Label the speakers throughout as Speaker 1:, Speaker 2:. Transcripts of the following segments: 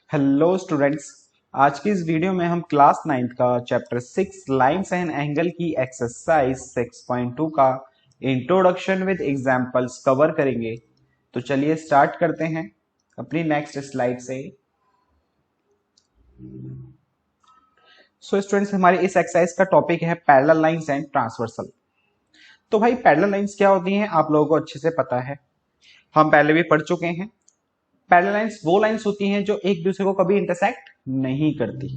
Speaker 1: Hello students. आज की इस वीडियो में हम क्लास 9th का चैप्टर 6 लाइन्स एंड एंगल की एक्सरसाइज 6.2 का इंट्रोडक्शन विद एग्जांपल्स कवर करेंगे। तो चलिए स्टार्ट करते हैं अपनी नेक्स्ट स्लाइड से। स्टूडेंट्स, हमारी इस एक्सरसाइज का टॉपिक है पैरेलल लाइंस एंड ट्रांसवर्सल। तो भाई पैरेलल लाइंस क्या होती हैं आप लोगों को अच्छे से पता है, हम पहले भी पढ़ चुके हैं। पैरेलल लाइंस वो लाइंस होती हैं जो एक दूसरे को कभी इंटरसेक्ट नहीं करती,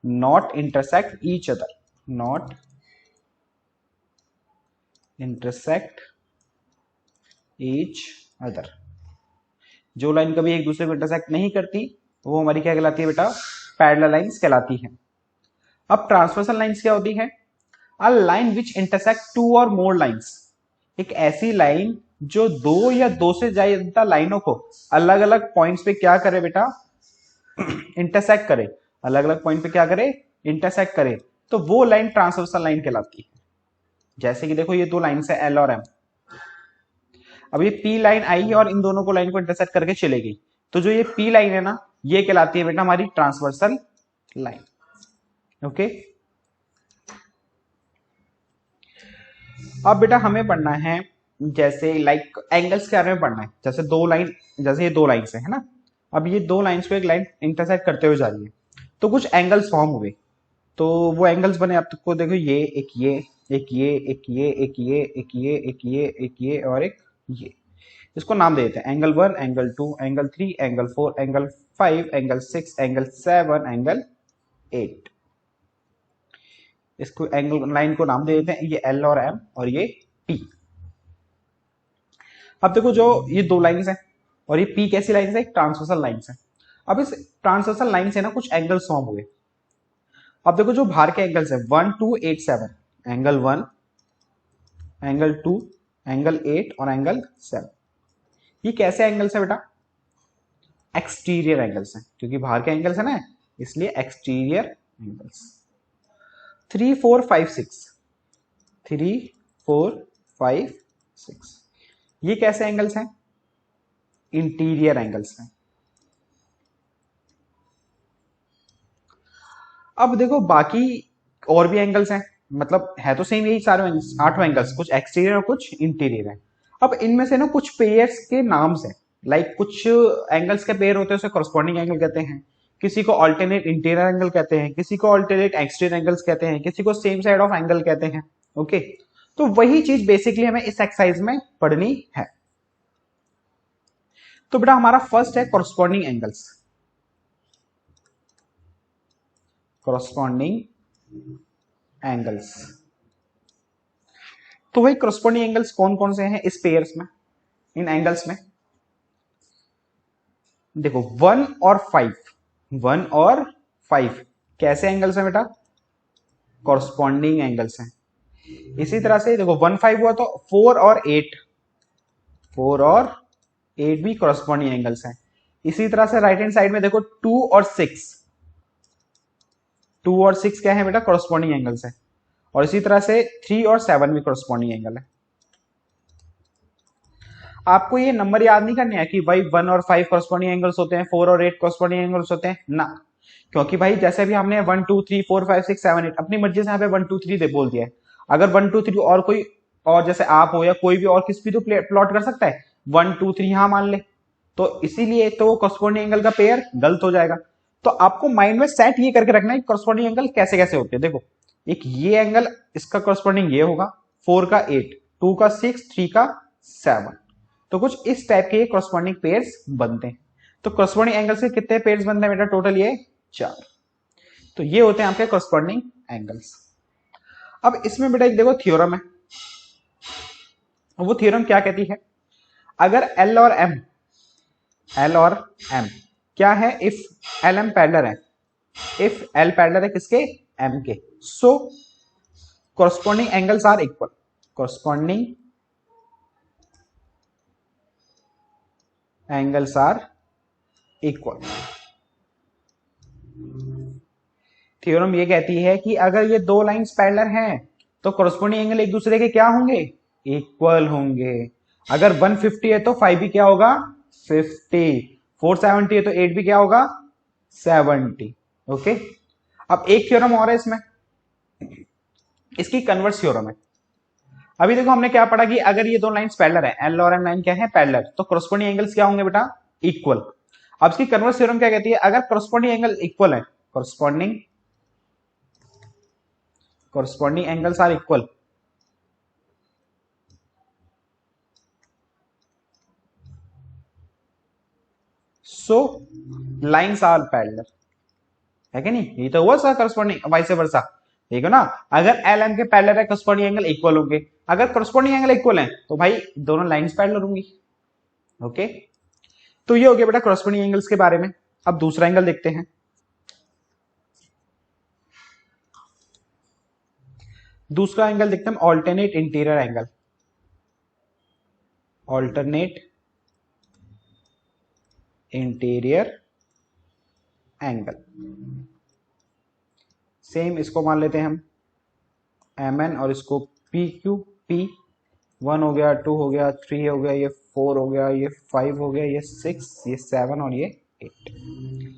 Speaker 1: not intersect each other, not intersect each other. जो लाइन कभी एक दूसरे को इंटरसेक्ट नहीं करती वो हमारी क्या कहलाती है बेटा? पैरेलल लाइंस कहलाती है। अब ट्रांसवर्सल लाइंस क्या होती है? A line which intersect two और मोर लाइंस, एक ऐसी लाइन जो दो या दो से ज्यादा लाइनों को अलग अलग पॉइंट्स पे क्या करे बेटा? इंटरसेक्ट करे। अलग अलग पॉइंट पे क्या करे? इंटरसेक्ट करे। तो वो लाइन ट्रांसवर्सल लाइन कहलाती है। जैसे कि देखो ये दो लाइन है एल और एम। अब ये पी लाइन आई और इन दोनों को लाइन को इंटरसेक्ट करके चले गई, तो जो ये पी लाइन है ना, ये कहलाती है बेटा हमारी ट्रांसवर्सल लाइन। ओके, अब बेटा हमें पढ़ना है जैसे लाइक एंगल्स के बारे में पढ़ना है। जैसे दो लाइन, जैसे ये दो लाइन्स है ना, अब ये दो लाइन्स को एक लाइन इंटरसेक्ट करते हुए जा रही है, तो कुछ एंगल्स फॉर्म हुए। तो वो एंगल्स बने आपको देखो, ये एक, ये एक, ये एक, ये एक, ये एक, ये एक, ये एक, ये और एक ये। इसको नाम दे देते हैं angle 1, angle 2, angle 3, angle 4, angle 5, angle 6, angle 7, angle 8। इसको एंगल लाइन को नाम दे देते हैं, ये एल और एम और ये पी। अब देखो जो ये दो लाइन्स हैं और ये पी कैसी लाइन्स है? एक ट्रांसवर्सल लाइन्स है। अब इस ट्रांसवर्सल लाइन से ना कुछ एंगल्स फॉर्म हुए। अब देखो जो बाहर के एंगल्स है 1, 2, 8, 7, एंगल 1, एंगल 2, एंगल 8 और एंगल 7, ये कैसे एंगल्स है बेटा? एक्सटीरियर एंगल्स हैं, क्योंकि बाहर के एंगल्स है ना, इसलिए एक्सटीरियर एंगल्स। 3, 4, 5, 6, 3, 4, 5, 6, ये कैसे एंगल्स हैं? इंटीरियर एंगल्स हैं। अब देखो बाकी और भी एंगल्स हैं, मतलब है तो सेम यही सारे आठों एंगल्स, कुछ एक्सटीरियर और कुछ इंटीरियर है। अब इनमें से ना कुछ पेयर्स के नाम्स हैं, लाइक कुछ एंगल्स के पेयर होते हैं उसे कॉरस्पॉन्डिंग एंगल कहते हैं, किसी को अल्टरनेट इंटीरियर एंगल कहते हैं, किसी को अल्टरनेट एक्सटीरियर एंगल्स कहते हैं, किसी को सेम साइड ऑफ एंगल कहते हैं। ओके, तो वही चीज बेसिकली हमें इस एक्सरसाइज में पढ़नी है। तो बेटा हमारा फर्स्ट है कॉरस्पॉन्डिंग एंगल्स। कॉरस्पॉन्डिंग एंगल्स, तो वही कॉरस्पॉन्डिंग एंगल्स कौन कौन से हैं इस पेयर्स में, इन एंगल्स में? देखो 1 और 5, 1 और 5 कैसे एंगल्स हैं बेटा? कॉरस्पॉन्डिंग एंगल्स हैं। इसी तरह से देखो 1, 5 हुआ तो 4 और 8, 4 और 8 भी कॉरस्पॉन्डिंग एंगल्स हैं। इसी तरह से राइट हैंड साइड में देखो 2 और 6, 2 और 6 क्या है बेटा? कॉरस्पॉन्डिंग एंगल्स है। और इसी तरह से 3 और 7 भी कॉरस्पॉन्डिंग एंगल है। आपको ये नंबर याद नहीं करने है कि भाई 1 और 5 कॉरस्पॉन्डिंग एंगल्स होते हैं, 4 और 8 कॉरस्पॉन्डिंग एंगल्स होते हैं ना, क्योंकि भाई जैसे भी हमने 1, 2, 3, 4, 5, 6, 7, 8 अपनी मर्जी से यहाँ पे 1, 2, 3 दे बोल दिया है। अगर 1, 2, 3 और कोई और जैसे आप हो या कोई भी और किसी भी तो प्लॉट कर सकता है 1, 2, 3 यहां मान ले, तो इसीलिए तो कॉरस्पॉन्डिंग एंगल का पेयर गलत हो जाएगा। तो आपको माइंड में सेट ये करके रखना है कॉरस्पॉन्डिंग एंगल कैसे कैसे होते हैं। देखो एक ये एंगल, इसका कॉरस्पॉन्डिंग ये होगा, 4 का 8, 2 का 6, 3 का 7, तो कुछ इस टाइप के कॉरस्पॉन्डिंग पेयर्स बनते हैं। तो कॉरस्पॉन्डिंग एंगल से कितने पेयर्स बनते हैं बेटा? टोटल ये 4। तो ये होते हैं आपके कॉरस्पॉन्डिंग एंगल्स। अब इसमें बेटा एक देखो थ्योरम है, वो थ्योरम क्या कहती है? अगर एल और एम, एल और एम क्या है? इफ एल एम पैरेलल है, इफ एल पैरेलल है किसके? एम के, so corresponding angles are equal. Corresponding angles are equal. Theorem ये कहती है कि अगर ये दो लाइंस पैरेलल हैं तो कॉरस्पॉन्डिंग एंगल एक दूसरे के क्या होंगे? इक्वल होंगे। अगर 150 है तो 5 भी क्या होगा? 50। 470 है तो 8 भी क्या होगा? 70। ओके, अब एक थ्योरम और है इसमें, इसकी कन्वर्स थ्योरम है। अभी देखो हमने क्या पढ़ा कि अगर ये दो लाइंस पैरेलल है, एल और एम लाइन क्या है, पैरेलल, तो करस्पॉन्डिंग एंगल्स क्या होंगे बेटा, इक्वल। अब इसकी कन्वर्स थ्योरम क्या कहती है, अगर करस्पॉन्डिंग एंगल इक्वल है, corresponding corresponding angles are equal, so lines are parallel, है कि नहीं, ये तो हुआ सर करस्पॉन्डिंग, वाइस वर्सा, ठीक है ना। अगर एल एम के पैरेलल है, करस्पॉन्डिंग एंगल इक्वल होंगे, अगर करस्पॉन्डिंग एंगल इक्वल है तो भाई दोनों लाइंस पैरेलल होंगी। ओके, तो ये हो गया बेटा करस्पॉन्डिंग एंगल्स के बारे में। अब दूसरा एंगल देखते हैं। दूसरा एंगल देखते हैं alternate interior angle, alternate interior angle. Same इसको मान लेते हैं हम एम एन, और इसको पी क्यू, पी 1 हो गया, 2 हो गया, 3 हो गया, ये 4 हो गया, ये 5 हो गया, ये 6, ये 7 और ये 8।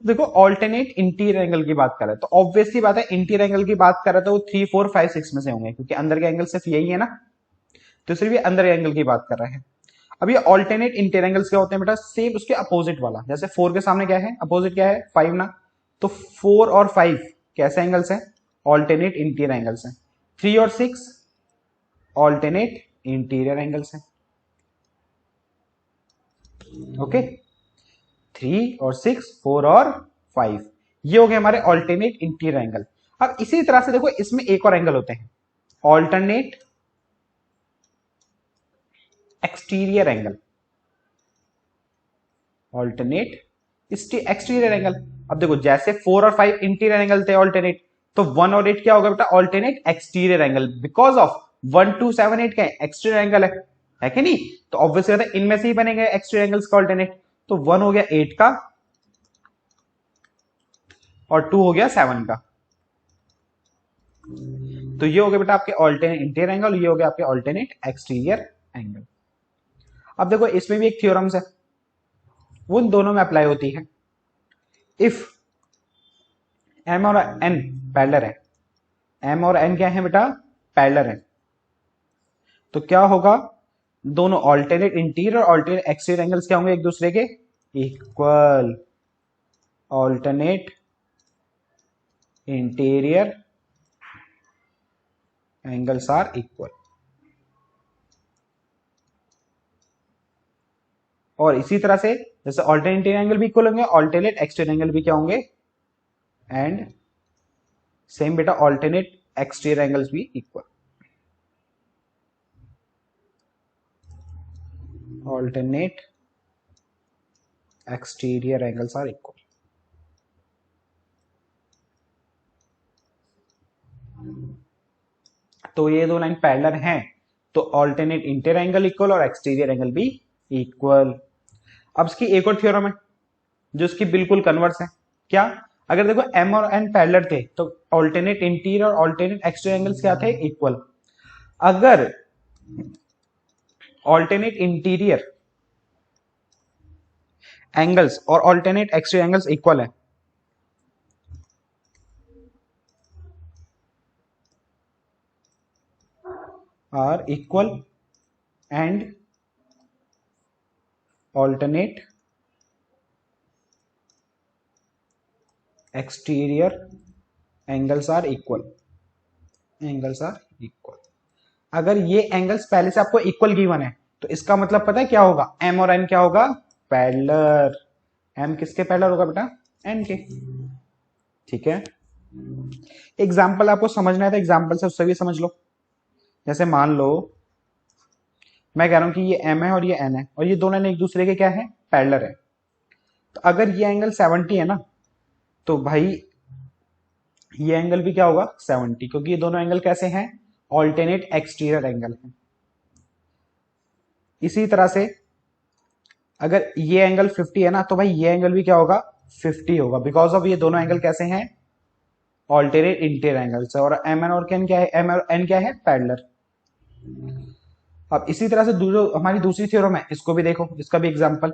Speaker 1: देखो ऑल्टरनेट इंटीरियर एंगल की बात कर रहे हैं तो ऑब्वियसली बात है, इंटीरियर एंगल की बात कर रहे हैं तो वो 3, 4, 5, 6 में से होंगे, क्योंकि अंदर के एंगल सिर्फ यही है ना, तो सिर्फ ये अंदर के एंगल की बात कर रहे हैं। अब ये ऑल्टरनेट इंटीरियर एंगल्स क्या होते हैं बेटा, सेम उसके अपोजिट वाला, जैसे 4 के सामने क्या है, अपोजिट क्या है, 5 ना, तो 4 और 5 कैसे एंगल्स हैं, ऑल्टरनेट इंटीरियर एंगल्स हैं। 3 और 6 ऑल्टरनेट इंटीरियर एंगल्स हैं। ओके, 3 और 6, 4 और 5, ये हो गए हमारे ऑल्टरनेट इंटीरियर एंगल। अब इसी तरह से देखो इसमें एक और एंगल होते हैं, alternate exterior angle, alternate exterior angle. अब देखो जैसे 4 और 5 इंटीरियर एंगल थे ऑल्टरनेट, तो 1 और 8 क्या होगा बेटा, alternate exterior angle, because of 1, 2, 7, 8 क्या एक्सटीरियर एंगल है कि नहीं, तो ऑब्वियसली बात है इनमें से ही बनेंगे एक्सटीरियर एंगल्स का ऑल्टरनेट। तो 1 हो गया 8 का और 2 हो गया 7 का, तो ये हो गया बेटा आपके ऑल्टरनेट इंटीरियर एंगल, ये हो गया आपके ऑल्टरनेट एक्सटीरियर एंगल। अब देखो इसमें भी एक थ्योरम्स है, वो उन दोनों में अप्लाई होती है। इफ एम और एन पैरेलल है, एम और एन क्या है बेटा, पैरेलल है, तो क्या होगा, दोनों ऑल्टरनेट इंटीरियर और ऑल्टरनेट एक्सटीरियर एंगल्स क्या होंगे एक दूसरे के equal, alternate interior angles are equal. और इसी तरह से जैसे ऑल्टरनेट इंटीरियर एंगल भी इक्वल होंगे, ऑल्टरनेट एक्सटीरियर एंगल भी क्या होंगे, एंड सेम बेटा ऑल्टरनेट एक्सटीरियर एंगल्स भी equal, alternate exterior angles are equal. तो ये दो लाइन पैरेलल हैं, तो ऑल्टरनेट इंटीरियर एंगल इक्वल और एक्सटीरियर एंगल भी इक्वल। अब इसकी एक और थ्योरम है जो इसकी बिल्कुल कन्वर्स है। क्या, अगर देखो एम और एन पैरेलल थे तो ऑल्टरनेट इंटीरियर और ऑल्टरनेट एक्सटीरियर एंगल्स क्या थे, इक्वल। अगर ऑल्टरनेट इंटीरियर एंगल्स और ऑल्टरनेट एक्सटीरियर एंगल्स इक्वल है, are equal and alternate exterior angles are equal, angles are equal. अगर ये एंगल्स पहले से आपको इक्वल गिवन है तो इसका मतलब पता है क्या होगा, एम और एन क्या होगा, पैरेलल। एम किसके पैरेलल होगा बेटा, एन के, ठीक है। एग्जाम्पल आपको समझना है तो एग्जाम्पल से उससे भी समझ लो। जैसे मान लो मैं कह रहा हूं कि ये एम है और ये एन है और ये दोनों एक दूसरे के क्या है, पैरेलल है, तो अगर ये एंगल 70 है ना, तो भाई ये एंगल भी क्या होगा 70, क्योंकि ये दोनों एंगल कैसे हैं, ऑल्टरनेट एक्सटीरियर एंगल है। इसी तरह से अगर ये एंगल 50 है ना, तो भाई ये एंगल भी क्या होगा 50 होगा, बिकॉज ऑफ ये दोनों एंगल कैसे हैं, ऑल्टरनेट इंटीरियर एंगल्स है, और एम एन और एन क्या है, एम और एन क्या है, पैरेलल। अब इसी तरह से हमारी दूसरी थ्योरम है, इसको भी देखो, इसका भी एग्जांपल।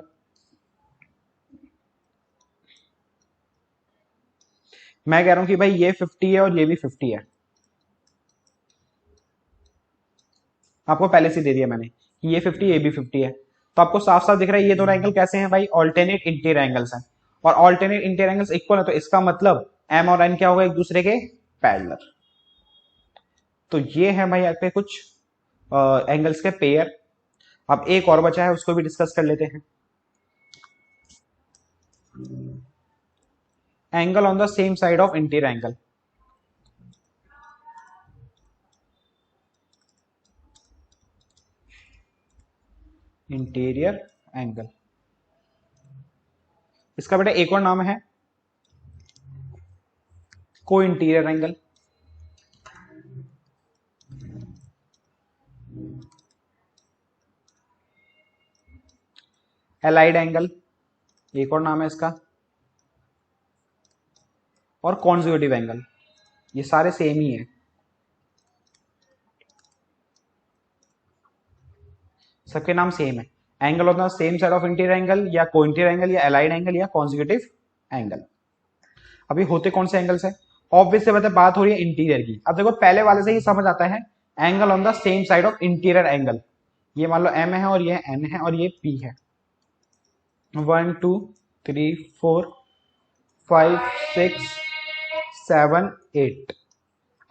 Speaker 1: मैं कह रहा हूं कि भाई ये 50 है और ये भी 50 है, आपको पहले से दे दिया मैंने कि ये 50 ये भी 50 है, तो आपको साफ साफ दिख रहा है ये दोनों एंगल कैसे हैं भाई, ऑल्टरनेट इंटीरियर एंगल्स हैं, और ऑल्टरनेट इंटीरियर एंगल्स इक्वल है, तो इसका मतलब एम और एन क्या होगा, एक दूसरे के पैरेलल। तो ये है भाई यहाँ पे कुछ एंगल्स के पेयर। अब एक और बचा है, उसको भी डिस्कस कर लेते हैं। Angle on the same side of interior angle. Interior angle, इसका बेटा एक और नाम है को इंटीरियर एंगल। एलाइड एंगल एक और नाम है इसका, और कॉन्जुगेटिव एंगल, ये सारे सेम ही है, सबके नाम सेम है। Angle on the same side of interior angle, या को इंटीरियर एंगल, या एलाइड एंगल, या कॉन्जुगेटिव एंगल। अभी होते कौन से एंगल्स है, ऑब्वियस से बात हो रही है इंटीरियर की। अब देखो पहले वाले से ही समझ आता है, angle on the same side of interior angle, ये मान लो एम है और ये एन है और ये पी है, 1 2 3 4 5 6 7 8।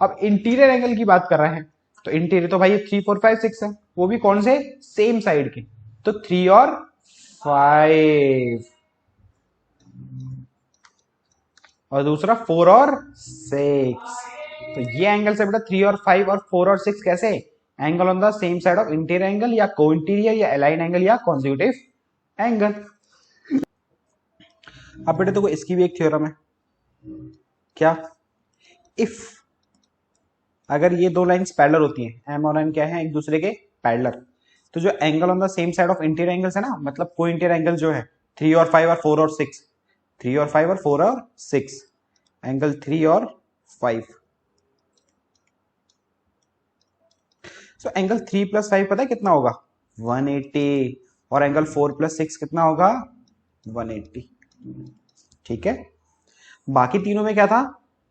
Speaker 1: अब इंटीरियर एंगल की बात कर रहे हैं, तो इंटीरियर तो भाई 3 4 5 6 है, वो भी कौन से, सेम साइड के, तो 3 और 5, और दूसरा 4 और 6। तो ये एंगल से बेटा 3 और 5 और 4 और 6 कैसे, angle on the same side of interior angle, या को इंटीरियर, या अलाइन एंगल, या कॉन्जुगेटिव एंगल। अब बेटा देखो इसकी भी एक थ्योरम है, क्या, इफ अगर ये दो लाइंस पैरेलल होती हैं, एम और एन क्या है, एक दूसरे के पैरेलल, तो जो angle on the same side of interior angles है ना, मतलब को इंटीरियर एंगल जो है 3 और 5 और 4 और 6, 3 और 5 और 4 और 6, एंगल 3 और 5, सो एंगल 3 प्लस 5 पता है कितना होगा, 180, और एंगल 4 प्लस 6 कितना होगा, 180। ठीक है, बाकी तीनों में क्या था,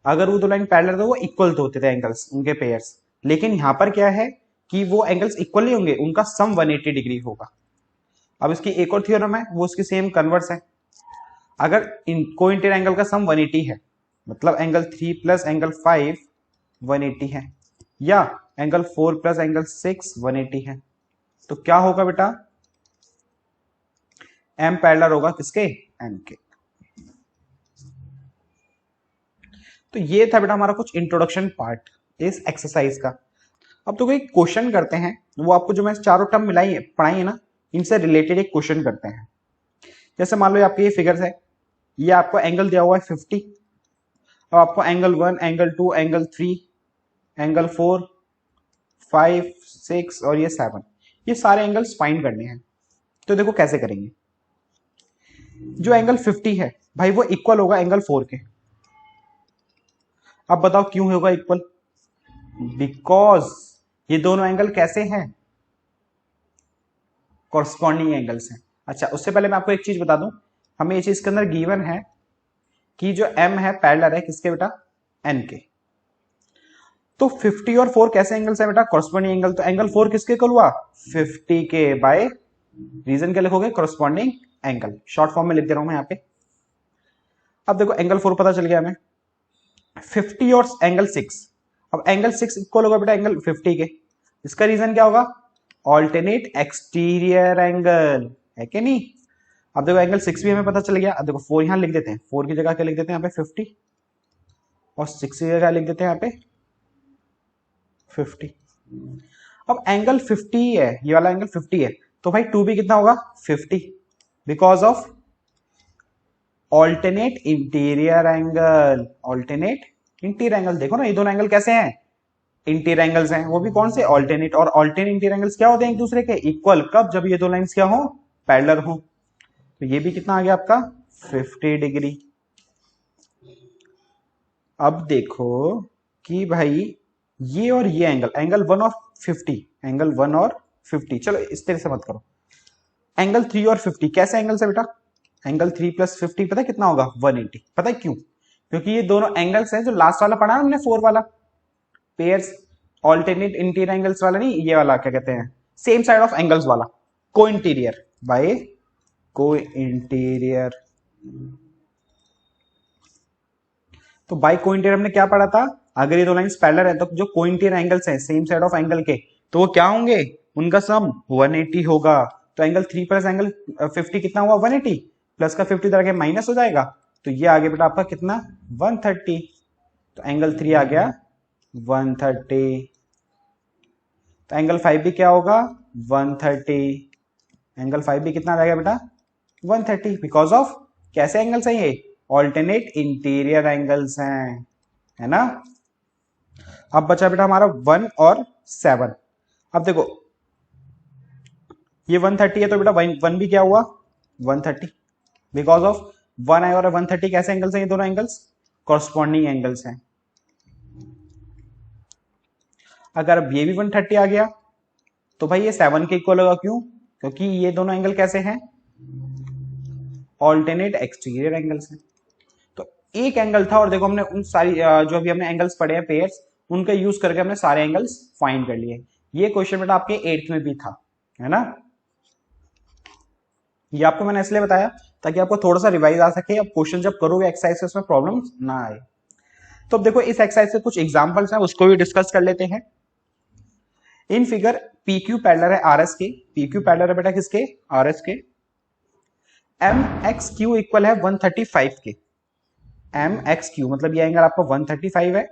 Speaker 1: अगर वो दो लाइन पैरेलल थे वो इक्वल तो होते थे एंगल्स, उनके पेयर्स, लेकिन यहां पर क्या है कि वो एंगल्स इक्वल नहीं होंगे, उनका सम 180 डिग्री होगा। अब इसकी एक और थ्योरम है, वो उसकी सेम कन्वर्स है। अगर को इंटीरियर एंगल का सम 180 है, मतलब एंगल 3 प्लस एंगल 5 180 है, या एंगल 4 प्लस एंगल 6 180 है, तो क्या होगा बेटा, एम पैरेलल होगा किसके, एन के। तो ये था बेटा हमारा कुछ इंट्रोडक्शन पार्ट इस एक्सरसाइज का। अब तो कोई क्वेश्चन करते हैं, वो आपको जो मैं चारों टर्म मिलाई है पढ़ाई है ना, इनसे रिलेटेड एक क्वेश्चन करते हैं। जैसे मान लो आपके ये फिगर्स है, ये आपको एंगल दिया हुआ है 50, अब आपको एंगल 1 एंगल 2 एंगल 3 एंगल 4 5 6 और ये 7, ये सारे एंगल्स फाइंड करने हैं। तो देखो कैसे करेंगे, जो एंगल 50 है भाई वो इक्वल होगा एंगल 4 के। अब बताओ क्यों होगा इक्वल, बिकॉज ये दोनों एंगल कैसे हैं, कॉरस्पॉन्डिंग एंगल्स हैं। अच्छा उससे पहले मैं आपको एक चीज बता दूं, हमें ये चीज इसके अंदर गिवन है कि जो m है पैरेलल है किसके बेटा, n के। तो 50 और 4 कैसे एंगल्स है बेटा, कॉरस्पॉन्डिंग एंगल, तो एंगल 4 किसके इक्वल हुआ, 50 के, बाय रीजन क्या लिखोगे, कॉरस्पॉन्डिंग एंगल, शॉर्ट फॉर्म में लिख दे रहा हूं मैं यहाँ पे। अब देखो एंगल 4 पता चल गया हमें, 50 और एंगल 6, अब एंगल 6 इक्वल होगा बेटा एंगल 50 के, इसका रीजन क्या होगा, ऑल्टरनेट एक्सटीरियर एंगल है कि नहीं। अब देखो एंगल 6 भी हमें पता चल गया, अब देखो 4 यहां लिख देते हैं, 4 की जगह क्या लिख देते हैं यहाँ पे 50, और 6 की जगह लिख देते हैं यहाँ पे 50। अब एंगल 50 है, ये वाला एंगल 50 है, तो भाई 2 भी कितना होगा 50, because of alternate interior angle, alternate interior angle. देखो ना ये दोनों एंगल कैसे हैं, इंटीरियर एंगल्स हैं, वो भी कौन से, ऑल्टरनेट, और ऑल्टरनेट इंटीरियर एंगल्स क्या होते हैं एक दूसरे के इक्वल, कब, जब ये दो लाइंस क्या हो, पैरेलल हो। तो ये भी कितना आ गया आपका 50 डिग्री। अब देखो कि भाई ये और ये एंगल, एंगल 1 और 50, एंगल 1 और 50, चलो इस तरह से मत करो, एंगल 3 और 50 कैसे एंगल से बेटा, एंगल 3 प्लस 50 पता है कितना होगा 180, पता है क्यों, क्योंकि ये दोनों एंगल्स हैं, जो लास्ट वाला पढ़ा ना हमने 4 वाला, पेयर्स ऑल्टरनेट इंटीरियर एंगल्स वाला नहीं, ये वाला क्या कहते हैं, सेम साइड ऑफ एंगल्स वाला, को इंटीरियर बाय को इंटीरियर। तो बाय को इंटीरियर हमने क्या पढ़ा था, अगर ये दो लाइंस पैरेलल है तो जो को इंटीरियर एंगल्स हैं सेम साइड ऑफ एंगल के, तो वो क्या होंगे, उनका सम 180 होगा। तो एंगल 3 प्लस एंगल 50 कितना हुआ, 180, प्लस का 50 तरह के माइनस हो जाएगा, तो ये आगे बेटा आपका कितना 130, तो एंगल 3 आ गया 130। तो एंगल 5 भी क्या होगा 130, एंगल 5 भी कितना आ जाएगा बेटा 130, बिकॉज ऑफ कैसे एंगल्स हैं ये, ऑल्टरनेट इंटीरियर एंगल्स हैं, है ना। अब बचा बेटा हमारा 1 और 7। अब देखो ये 130 है तो बेटा 1 भी क्या हुआ 130, बिकॉज ऑफ 1 आया और 130 कैसे एंगल्स हैं, ये दोनों एंगल्स कॉरस्पॉन्डिंग एंगल्स हैं। अगर अब ये भी 130 आ गया तो भाई ये 7 के इक्वल होगा, क्यों, क्योंकि ये दोनों एंगल कैसे हैं, ऑल्टरनेट एक्सटीरियर एंगल्स हैं। तो एक एंगल था और देखो हमने उन सारी जो अभी हमने एंगल्स पढ़े हैं पेयर्स, उनका यूज करके हमने सारे एंगल्स फाइंड कर लिए। ये क्वेश्चन बेटा आपके 8th में भी था, है ना। ये आपको मैंने इसलिए बताया ताकि आपको थोड़ा सा रिवाइज आ सके, अब क्वेश्चन जब करोगे एक्सरसाइज में प्रॉब्लम ना आए। तो अब देखो इस एक्सरसाइज से कुछ एग्जांपल्स हैं, उसको भी डिस्कस कर लेते हैं। In figure P Q parallel है आर एस के, पी क्यू पैरेलल है बेटा किसके, आर एस के। एम एक्स क्यू इक्वल है 135 के, एम एक्स क्यू मतलब ये एंगल आपका 135 है,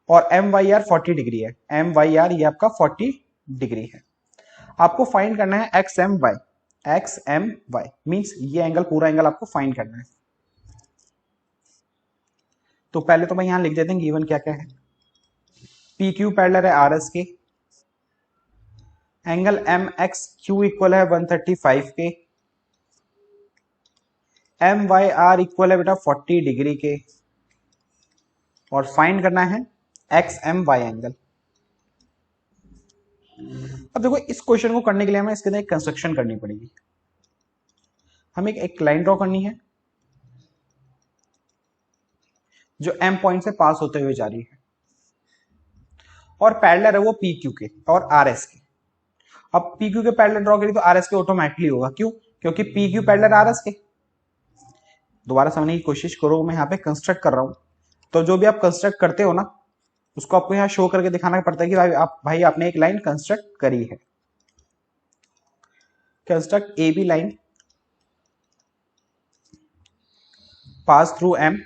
Speaker 1: और एम वाई आर 40 डिग्री है, एम वाई आर ये आपका 40 डिग्री है। आपको फाइंड करना है X M Y, X M Y means ये एंगल, पूरा एंगल आपको फाइंड करना है। तो पहले तो मैं यहां लिख देते हैं गिवन क्या क्या है। पी क्यू पैरेलल है आर एस के, angle M X Q equal है 135 के, एम वाई आर इक्वल है बेटा 40 डिग्री के, और फाइंड करना है एक्स एम वाई एंगल। अब देखो इस क्वेश्चन को करने के लिए हमें इसके अंदर एक कंस्ट्रक्शन करनी पड़ेगी। हमें एक लाइन ड्रॉ करनी है जो एम पॉइंट से पास होते हुए जा रही है, और पैरेलल है वो पी क्यू के और आर एस के। अब पी क्यू के पैरेलल ड्रॉ करी तो आर एस के ऑटोमेटिकली होगा, क्यों, क्योंकि P Q parallel are S के। दोबारा समझने की कोशिश करो, मैं यहाँ पे कंस्ट्रक्ट कर रहा हूं, तो जो भी आप कंस्ट्रक्ट करते हो ना उसको आपको यहाँ शो करके दिखाना पड़ता है कि भाई आपने एक लाइन कंस्ट्रक्ट करी है। Construct A B line pass through M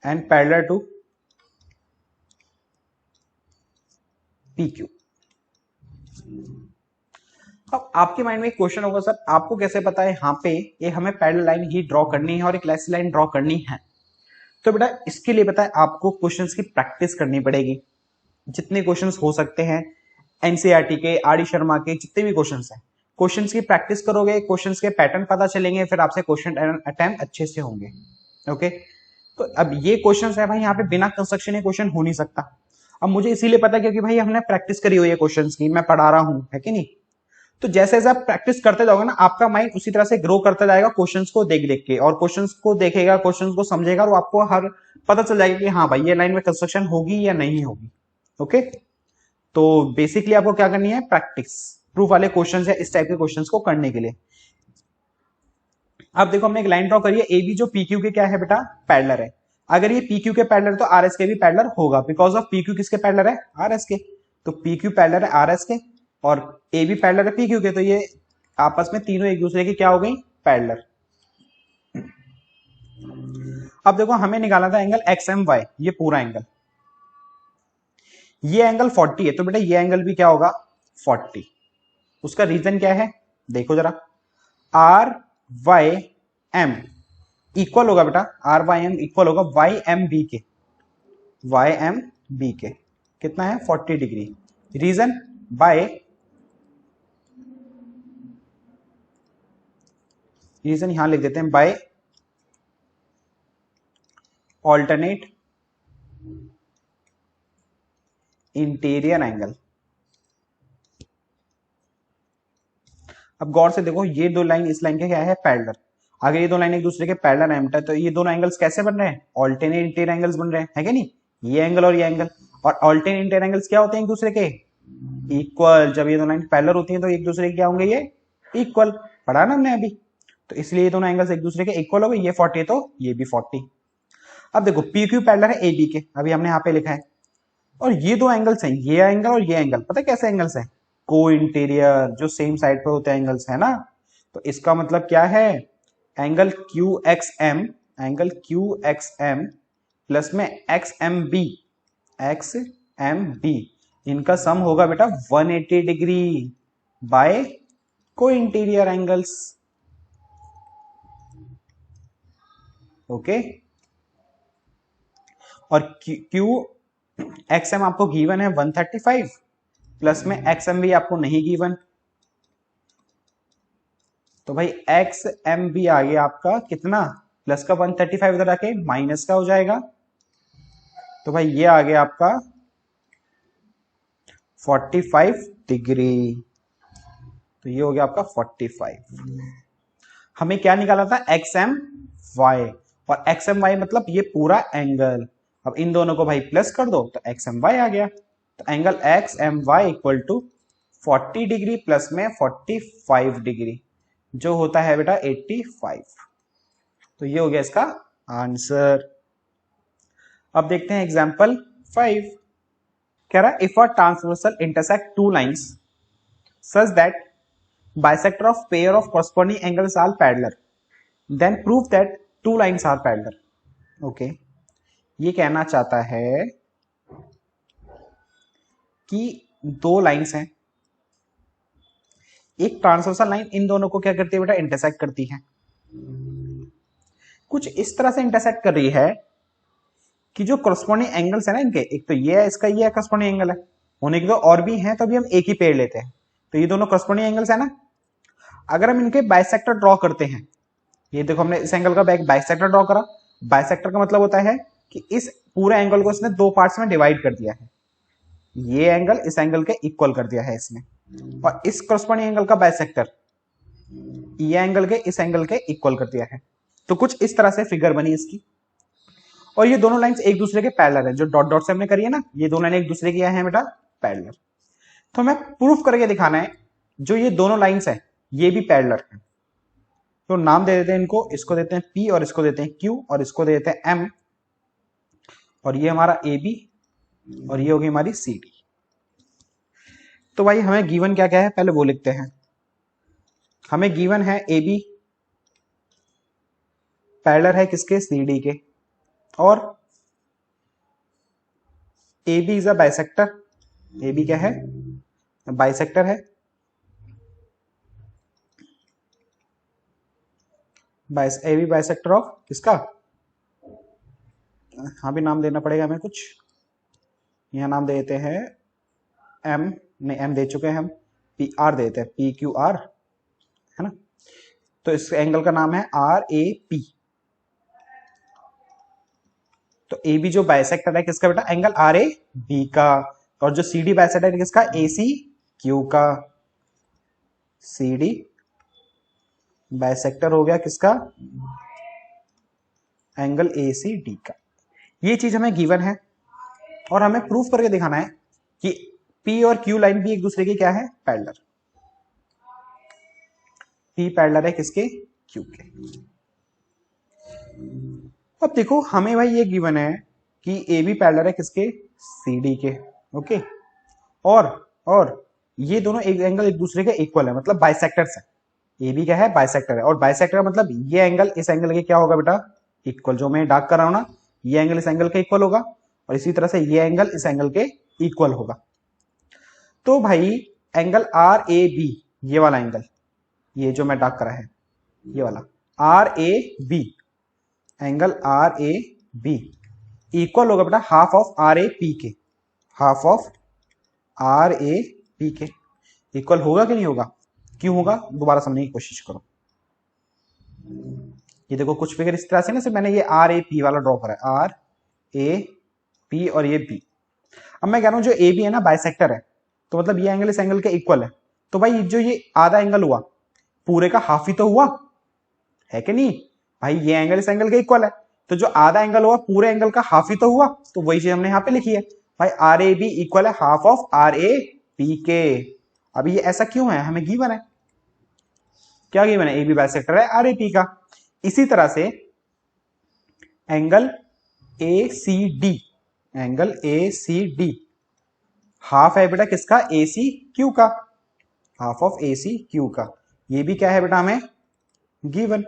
Speaker 1: and parallel to P Q. अब आपके माइंड में एक क्वेश्चन होगा, सर आपको कैसे पता है यहाँ पे ये हमें पैरेलल लाइन ही ड्रॉ करनी है और एक ऐसी लाइन ड्रॉ करनी है। तो बेटा इसके लिए पता है आपको क्वेश्चंस की प्रैक्टिस करनी पड़ेगी, जितने क्वेश्चंस हो सकते हैं एनसीईआरटी के, आर डी शर्मा के, जितने भी क्वेश्चंस हैं, क्वेश्चंस की प्रैक्टिस करोगे, क्वेश्चंस के पैटर्न पता चलेंगे, फिर आपसे क्वेश्चन अटेम्प्ट अच्छे से होंगे। ओके, तो अब ये क्वेश्चंस है भाई, यहाँ पे बिना कंस्ट्रक्शन ये क्वेश्चन हो नहीं सकता। अब मुझे इसीलिए पता है क्योंकि भाई हमने प्रैक्टिस करी हुई है क्वेश्चंस की, मैं पढ़ा रहा हूं, है कि नहीं। तो जैसे जैसे आप प्रैक्टिस करते जाओगे ना, आपका माइंड उसी तरह से ग्रो करता जाएगा क्वेश्चंस को देख देख के, और क्वेश्चंस को देखेगा, क्वेश्चंस को समझेगा, और आपको हर पता चल जाएगा कि हाँ भाई ये लाइन में कंस्ट्रक्शन होगी या नहीं होगी। ओके, तो बेसिकली आपको क्या करनी है, प्रैक्टिस प्रूफ वाले क्वेश्चंस या इस टाइप के क्वेश्चंस को करने के लिए। अब देखो हमने एक लाइन ड्रॉ करी है, ए बी जो पी क्यू के क्या है बेटा, पैरेलल है। अगर ये पी क्यू के पैरेलल तो आर एस के भी पैरेलल होगा, बिकॉज ऑफ पी क्यू किसके पैरेलल है, आर एस के। तो पी क्यू पैरेलल है आर एस के और ए भी पैरेलल है पी क्यू के, तो ये आपस में तीनों एक दूसरे की क्या हो गई, पैरेलल। अब देखो हमें निकालना था एंगल एक्स एम वाई, ये पूरा एंगल, ये एंगल 40 है, तो बेटा ये एंगल भी क्या होगा 40। उसका रीजन क्या है, देखो जरा, आर वाई एम इक्वल होगा बेटा, आर वाई एम इक्वल होगा वाई एम बी के, वाई एम बी के कितना है 40 डिग्री। रीजन बाय, रीजन यहां लिख देते हैं, बाय ऑल्टरनेट इंटीरियर एंगल। अब गौर से देखो ये दो लाइन इस लाइन के क्या है, पैरेलल। अगर ये दो लाइन एक दूसरे के पैरेलल है तो ये दोनों एंगल्स कैसे बन रहे हैं? ऑल्टरनेट इंटीरियर एंगल्स बन रहे हैं, है क्या नहीं? ये एंगल और ये एंगल, और ऑल्टरनेट इंटीरियर एंगल्स क्या होते हैं एक दूसरे के? इक्वल। जब ये दोनों लाइन पैरेलल होती हैं तो एक दूसरे के क्या होंगे? ये इक्वल। पढ़ा ना हमने अभी? तो इसलिए ये दोनों एंगल्स एक दूसरे के इक्वल हो गए, ये 40 तो ये भी 40। अब देखो पी क्यू पैरेलल है ए बी के, अभी हमने यहाँ पे लिखा है, और ये दो एंगल्स हैं, ये एंगल और ये एंगल, पता है कैसे एंगल्स हैं? को इंटीरियर, जो सेम साइड पे होते हैं एंगल्स, है ना? तो इसका मतलब क्या है? Angle Q X M, angle Q X M plus में X M B, X M B, इनका सम होगा बेटा 180 degree by co-interior angles. Okay, और क्यू एक्स एम आपको गिवन है 135 प्लस में एक्स एम बी आपको नहीं गिवन, तो भाई एक्स एम बी आ गया आपका कितना? प्लस का 135 इधर आके माइनस का हो जाएगा, तो भाई ये आ गया आपका 45 डिग्री। तो ये हो गया आपका 45। हमें क्या निकाला था? एक्स एम वाई, और एक्स एम वाई मतलब ये पूरा एंगल। अब इन दोनों को भाई प्लस कर दो तो एक्स एम वाई आ गया। तो angle X M Y equal to 40 degree plus में 45 डिग्री, जो होता है बेटा 85। तो ये हो गया इसका आंसर। अब देखते हैं एग्जाम्पल 5। कह रहा है if a transversal intersect two lines such that bisector of pair of corresponding angles are parallel, then prove that two lines are parallel. Okay, ये कहना चाहता है कि दो लाइंस हैं, एक ट्रांसवर्सल लाइन इन दोनों को क्या करती है बेटा? इंटरसेक्ट करती है। कुछ इस तरह से इंटरसेक्ट कर रही है कि जो करस्पॉन्डिंग एंगल्स है ना इनके, एक तो ये है, इसका ये है करस्पॉन्डिंग एंगल है, होने के तो और भी हैं, तो अभी हम एक ही पेड़ लेते हैं। तो ये दोनों करस्पॉन्डिंग एंगल्स है ना, अगर हम इनके बाइसेक्टर ड्रॉ करते हैं, ये देखो हमने इस एंगल का बाइसेक्टर ड्रॉ करा। बाइसेक्टर का मतलब होता है कि इस पूरे एंगल को इसने दो पार्ट्स में डिवाइड कर दिया है, ये एंगल इस एंगल के इक्वल कर दिया है इसने, और इस करस्पॉन्डिंग एंगल का बाइसेक्टर ये एंगल के इस एंगल के इक्वल कर दिया है। तो कुछ इस तरह से फिगर बनी इसकी, और ये दोनों लाइंस एक दूसरे के पैरेलल है, जो डॉट डॉट से हमने करी है ना, ये दोनों लाइन एक दूसरे की है बेटा पैरेलल। तो हमें प्रूफ करके दिखाना है जो ये दोनों लाइंस है ये भी पैरेलल है। तो नाम दे देते हैं इनको, इसको देते हैं P और इसको देते हैं Q और इसको दे देते हैं M, और ये हमारा AB और ये होगी हमारी CD। तो भाई हमें गिवन क्या क्या है पहले वो लिखते हैं। हमें गिवन है AB पैरेलल है किसके? CD के, और AB is a bisector. AB क्या है? बाइसेक्टर है। AB बाइसेक्टर ऑफ किसका? हाँ भी नाम देना पड़ेगा हमें कुछ, यहाँ नाम दे देते हैं M, नहीं M दे चुके हैं हम, PR देते हैं, PQR, है ना? तो इस एंगल का नाम है RAP। तो AB जो बाइसेक्टर है किसका बेटा? एंगल RAB का, और जो CD बाइसेक्टर है किसका? ACQ का। CD बाइसेक्टर हो गया किसका? एंगल ACD का। ये चीज हमें गिवन है, और हमें प्रूफ करके दिखाना है कि P और Q लाइन भी एक दूसरे की क्या है? पैरेलल। P पैरेलल है किसके? Q के। अब देखो हमें भाई ये गिवन है कि AB पैरेलल है किसके? CD के। ओके, और ये दोनों एक एंगल एक दूसरे के इक्वल है, मतलब बाइसेक्टर्स है। AB क्या है? बाइसेक्टर है, और बाइसेक्टर का मतलब ये एंगल इस एंगल के क्या होगा बेटा? इक्वल। जो मैं डार्क कर रहा हूं ना, ये एंगल इस एंगल के इक्वल होगा, और इसी तरह से ये एंगल इस एंगल के इक्वल होगा। तो भाई एंगल RAB, ये वाला एंगल, ये जो मैं डार्क करा है ये वाला RAB, एंगल RAB इक्वल होगा बेटा हाफ ऑफ RAP के, हाफ ऑफ RAP के इक्वल होगा कि नहीं होगा? क्यों होगा? दोबारा समझने की कोशिश करो। ये देखो कुछ फिगर इस तरह से ना, सिर्फ मैंने ये RAP वाला ड्रॉ करा है, RAP और ये B। अब मैं कह रहा हूं जो AB है ना बाइसेक्टर है, तो मतलब ये एंगल इस एंगल के इक्वल है, तो भाई जो ये आधा एंगल हुआ पूरे का हाफ ही तो हुआ, है कि नहीं भाई, ये एंगल इस एंगल के इक्वल है, तो जो आधा एंगल हुआ पूरे एंगल का हाफ ही तो हुआ, तो वही चीज हमने यहाँ पे लिखी है भाई, आर ए बी इक्वल है half of R A B के। अभी ये ऐसा क्यों है, हमें गिवन है, क्या गिवन है, ए बी बाइसेक्टर है आर ए पी का। इसी तरह से angle A C D, angle A C D half है बेटा किसका, ए सी क्यू का, half of A C Q का। ये भी क्या है बेटा हमें गिवन।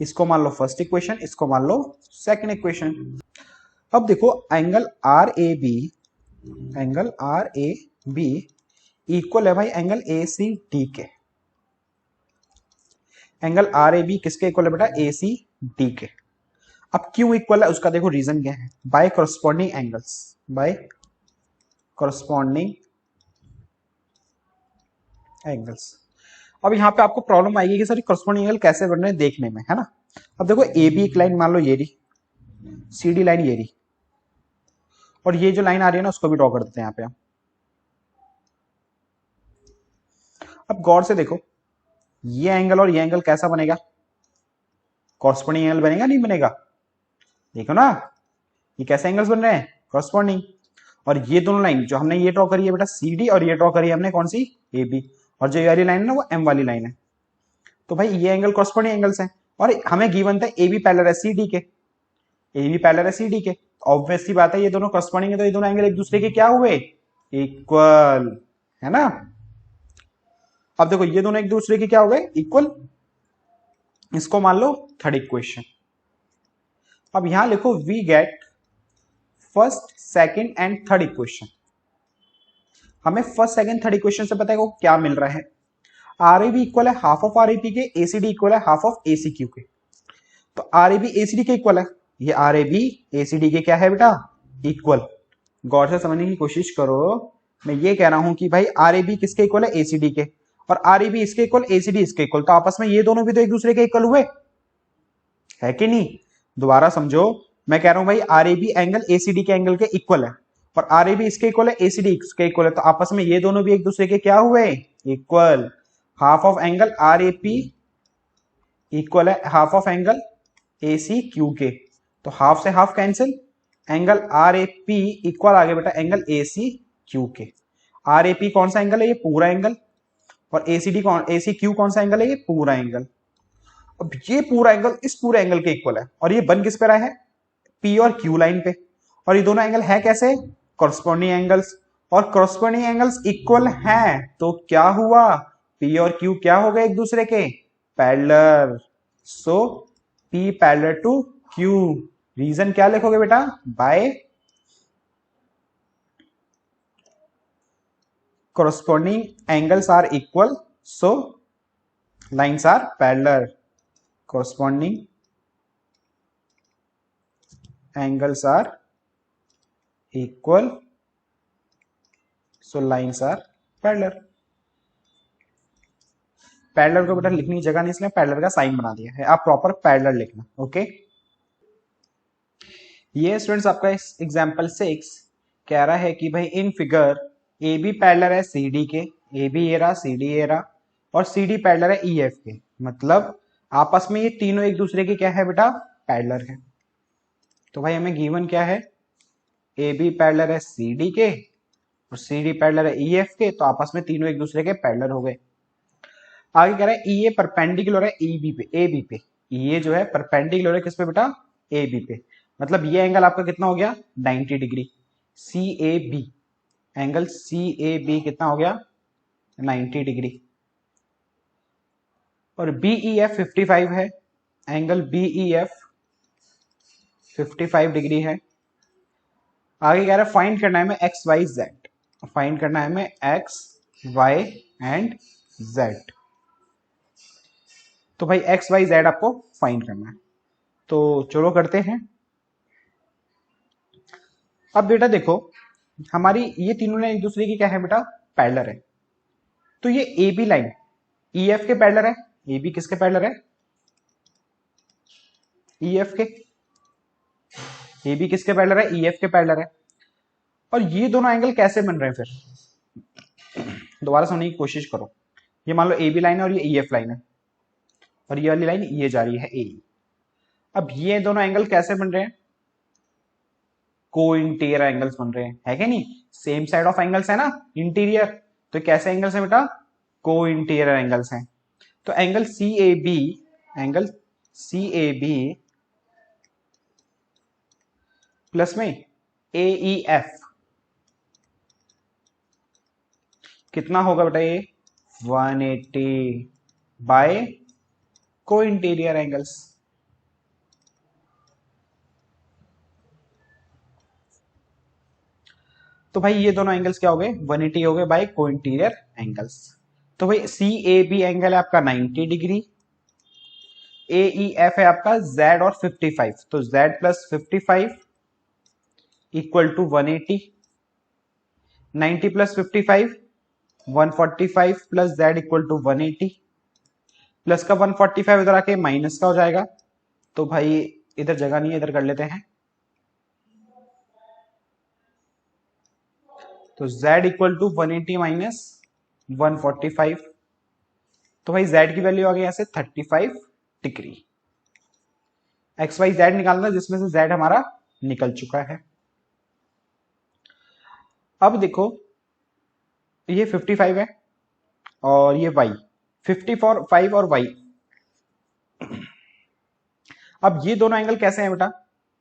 Speaker 1: इसको मान लो फर्स्ट इक्वेशन, इसको मान लो सेकंड इक्वेशन। अब देखो angle R A B, angle R A B equal है भाई एंगल ए सी डी के। एंगल आर ए बी किसके इक्वल है बेटा, ए सी डी के। अब क्यों इक्वल है उसका देखो रीजन क्या है, by corresponding angles, by corresponding angles. अब यहाँ पे आपको प्रॉब्लम आएगी कि सर करस्पॉन्डिंग एंगल कैसे बन रहे हैं देखने में, है ना। अब देखो ए बी एक लाइन मान लो ये रही, सी डी लाइन ये रही, और ये जो लाइन आ रही है ना उसको भी ड्रॉ कर देते हैं यहाँ पे हम। अब गौर से देखो ये एंगल और ये एंगल कैसा बनेगा, कॉरस्पॉन्डिंग एंगल बनेगा नहीं बनेगा, देखो ना ये कैसे एंगल्स बन रहे हैं, कॉरस्पॉन्डिंग। और ये दोनों लाइन जो हमने ये ड्रॉ करी है बेटा सी डी, और ये ड्रॉ करी है हमने कौन सी, ए बी, और जो ये वाली लाइन है ना वो एम वाली लाइन है। तो भाई ये एंगल कॉरस्पॉन्डिंग एंगल्स हैं, और हमें गिवन था ए बी पैरेलल है सी डी के, ए बी पैरेलल है सी डी के, ऑब्वियसली बात है ये दोनों कॉरस्पॉन्डिंग है, तो ये दोनों एंगल एक दूसरे के क्या हुए, इक्वल, है ना। अब देखो ये दोनों एक दूसरे के क्या हो गए, इक्वल। इसको मान लो थर्ड इक्वेशन। अब यहां लिखो we get first second and third equation. हमें फर्स्ट सेकंड थर्ड इक्वेशन से पता है को क्या मिल रहा है, आर ए बी इक्वल है half of R A P के, ए सी डी इक्वल है half of A C Q के। तो R A B A C D के इक्वल है, ये R A B A C D के क्या है बेटा, इक्वल। गौर से समझने की कोशिश करो, मैं ये कह रहा हूं कि भाई आर ए बी किसके इक्वल है, ए सी डी के, और आर ए बी इसके इक्वल, ए सी डी इसके इक्वल, तो आपस में ये दोनों भी तो एक दूसरे के इक्वल हुए, है कि नहीं। दोबारा समझो, मैं कह रहा हूं भाई R A B angle A C D के एंगल के इक्वल है, और आर ए बी इसके इक्वल है, ए सी डी इसके इक्वल है, तो आपस में ये दोनों भी एक दूसरे के क्या हुए, equal. Half of angle R A P equal है half of angle A C Q के, तो हाफ से half cancel, angle R A P equal आ गया बेटा एंगल ए सी क्यू के। आर ए पी कौन सा एंगल है, ये पूरा एंगल, और ए सी डी कौन, ए सी क्यू कौन सा एंगल है, ये पूरा एंगल। अब ये पूरा एंगल इस पूरे एंगल के इक्वल है, और ये बन किस पे रहा है, पी और क्यू लाइन पे, और ये दोनों एंगल है कैसे, कॉरस्पॉन्डिंग एंगल्स, और कॉरस्पॉन्डिंग एंगल्स इक्वल हैं, तो क्या हुआ, पी और क्यू क्या हो गए एक दूसरे के parallel, so P parallel to Q. Reason क्या लिखोगे बेटा, by corresponding angles are equal, so lines are parallel. Corresponding angles are equal, so lines are parallel. Parallel को बेटा लिखने की जगह नहीं, इसलिए पैरेलल का साइन बना दिया है, आप प्रॉपर पैरेलल लिखना, ओके। ये स्टूडेंट्स आपका इस एग्जांपल 6 कह रहा है कि भाई in figure A B parallel है सी डी के, ए बी ये रहा सी डी ये रहा, और सी डी पैरेलल है ई एफ के, मतलब आपस में ये तीनों एक दूसरे के क्या है बेटा, पैरेलल है। तो भाई हमें गिवन क्या है, ए बी पैरेलल है सी डी के और सी डी पैरेलल है ई एफ के, तो आपस में तीनों एक दूसरे के पैरेलल हो गए। आगे कह रहा है ई ए परपेंडिकुलर है ई बी पे, ए बी पे, ये जो है परपेंडिकुलर है किस पे बेटा, ए बी पे, मतलब ये एंगल आपका कितना हो गया 90 degree, C A B, angle C A B कितना हो गया 90 डिग्री, और बी ई एफ 55 है, angle B E F 55 degree है। आगे कह रहा है फाइंड करना है हमें एक्स वाई जेड, फाइंड करना है हमें एक्स वाई एंड जेड। तो भाई एक्स वाई जेड आपको फाइंड करना है, तो चलो करते हैं। अब बेटा देखो हमारी ये तीनों लाइन एक दूसरे की क्या है बेटा, पैरेलल है, तो ये A B line E F के पैरेलल है, ए बी किसके पैरेलल है, ई एफ के, ए बी किसके पैरेलल है, ई एफ के पैरेलल है। और ये दोनों एंगल कैसे बन रहे हैं फिर, दोबारा समझने की कोशिश करो। ये मान लो ए बी लाइन है और ये ई एफ लाइन है, और ये वाली लाइन ये जा रही है ए। अब ये दोनों एंगल कैसे बन रहे हैं? को इंटीरियर एंगल्स बन रहे हैं, है कि नहीं? सेम साइड ऑफ एंगल्स है ना इंटीरियर, तो कैसे एंगल्स हैं बेटा? को इंटीरियर एंगल्स हैं। तो angle C A B, angle C A B plus में ए ई एफ कितना होगा बेटा? ये 180 बाय को इंटीरियर एंगल्स। तो भाई ये दोनों एंगल्स क्या हो गए? 180 हो गए बाय को इंटीरियर एंगल्स। तो भाई सी ए बी एंगल है आपका 90 डिग्री, ए ई एफ है आपका Z और 55, तो Z plus 55 equal to 180, 90 plus 55 145 plus Z equal to 180, plus का 145 इधर आके माइनस का हो जाएगा, तो भाई इधर जगह नहीं है, इधर कर लेते हैं। तो Z इक्वल टू 180 माइनस 145, तो भाई Z की वैल्यू आ गई यहां से 35 डिग्री। एक्स वाई जेड निकालना, जिसमें से Z हमारा निकल चुका है। अब देखो ये 55 है और ये y 55 और y। अब ये दोनों एंगल कैसे हैं बेटा?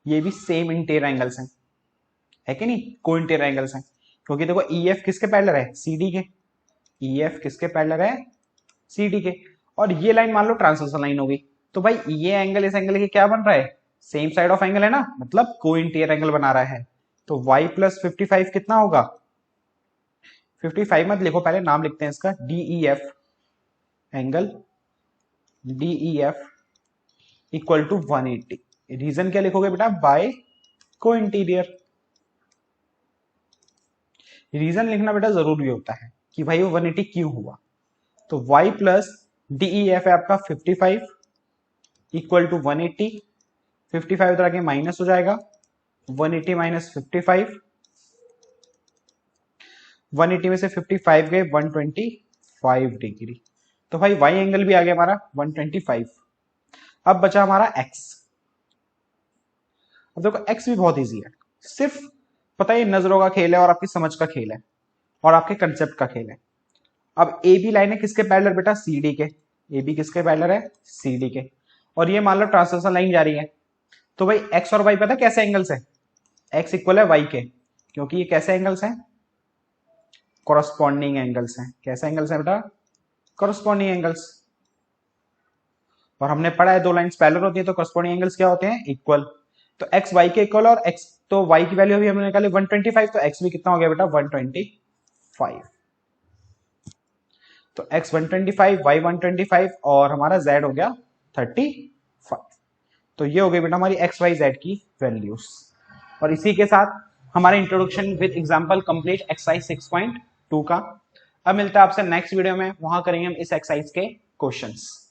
Speaker 1: ये भी सेम इंटीरियर एंगल्स हैं, है कि नहीं? को इंटीरियर एंगल्स हैं, क्योंकि देखो ई एफ किसके पैरेलल है? सी डी के। ई एफ किसके पैरेलल है? सी डी के। और ये लाइन मान लो ट्रांसवर्सल लाइन होगी, तो भाई ये एंगल इस एंगल के क्या बन रहा है? सेम साइड ऑफ एंगल है ना, मतलब को इंटीरियर एंगल बना रहा है। तो y प्लस 55 कितना होगा? 55 मत लिखो, पहले नाम लिखते हैं इसका, D E F, angle D E F equal to 180। Reason क्या लिखोगे बेटा? बाय को इंटीरियर। रीजन लिखना बेटा जरूरी होता है कि भाई वो 180 क्यों हुआ। तो y plus D E F है आपका 55 इक्वल टू 180, 55 इधर आके माइनस हो जाएगा, 180 माइनस 55, 180 में से 55 गए 125 डिग्री। तो भाई y एंगल भी आ गया हमारा 125। अब बचा हमारा x। अब देखो x भी बहुत इजी है, सिर्फ पता है नजरों का खेल है और आपकी समझ का खेल है और आपके कंसेप्ट का खेल है। अब ए बी लाइन है किसके पैरेलल बेटा? सी डी के। ए बी किसके पैरेलल है? सी डी के। और ये मान लो ट्रांसवर्सल लाइन जा रही है, तो भाई x और y पता है कैसे एंगल्स है? x इक्वल है y के, क्योंकि ये कैसे एंगल्स हैं? कॉरस्पॉन्डिंग एंगल्स हैं। कैसे एंगल्स हैं बेटा? Corresponding angles. और हमने पढ़ा है दो लाइंस पैरेलल होती है तो कॉरस्पॉन्डिंग एंगल्स क्या होते हैं? इक्वल। तो x y के इक्वल और x, तो y की वैल्यू भी हमने निकाली 125, तो x भी कितना हो गया बेटा? 125। तो x 125, y 125 और हमारा z हो गया 35। तो ये हो गई बेटा हमारी x y z की वैल्यूज। और इसी के साथ हमारे introduction with example complete exercise 6.2 का। अब मिलता है आपसे नेक्स्ट वीडियो में, वहां करेंगे हम इस एक्सरसाइज के क्वेश्चंस।